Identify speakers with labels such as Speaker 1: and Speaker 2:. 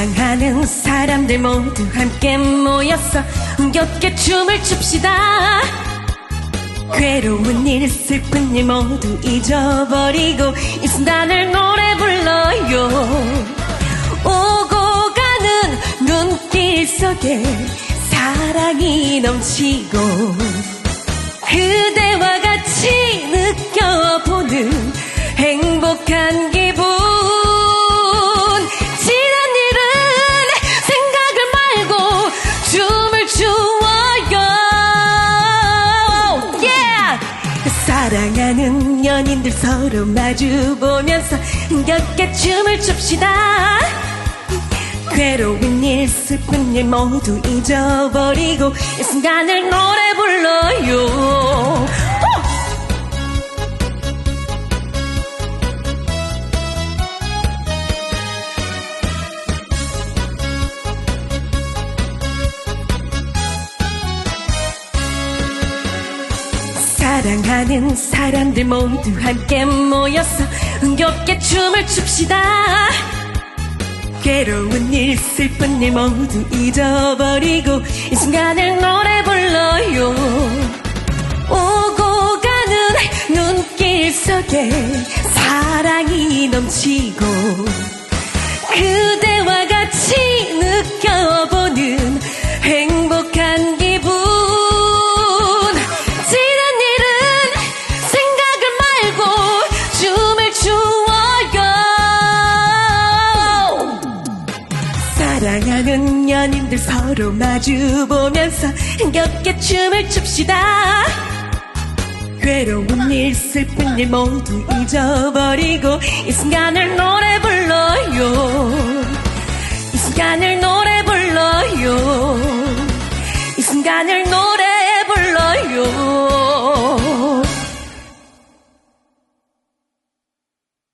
Speaker 1: 사랑하는 사람들 모두 함께 모여서 흥겹게 춤을 춥시다. 괴로운 일 슬픈 일 모두 잊어버리고 이 순간을 노래 불러요. 오고 가는 눈길 속에 사랑이 넘치고 그대와 같이 느껴보는 행복한 기분. 지난 일은 생각을 말고 춤을 추어요. yeah! 사랑하는 연인들 서로 마주보면서 흥겹게 춤을 춥시다. 괴로운 일 슬픈 일 모두 잊어버리고 이 순간을 노래 불러요. 사랑하는 사람들 모두 함께 모여서 흥겹게 춤을 춥시다. 괴로운 일 슬픈 일 모두 잊어버리고 이 순간을 노래 불러요. 오고 가는 눈길 속에 사랑이 넘치고 그대와 같이 느껴보는 행복한 기분. 지난 일은 생각을 말고 춤을 추어요. 사랑하는 연인들 서로 마주보면서 흥겹게 춤을 춥시다. 괴로운 일 슬픈 일 모두 잊어버리고 이 순간을 노래 불러요. 이 순간을 노래 불러요. 이 순간을 노래 불러요.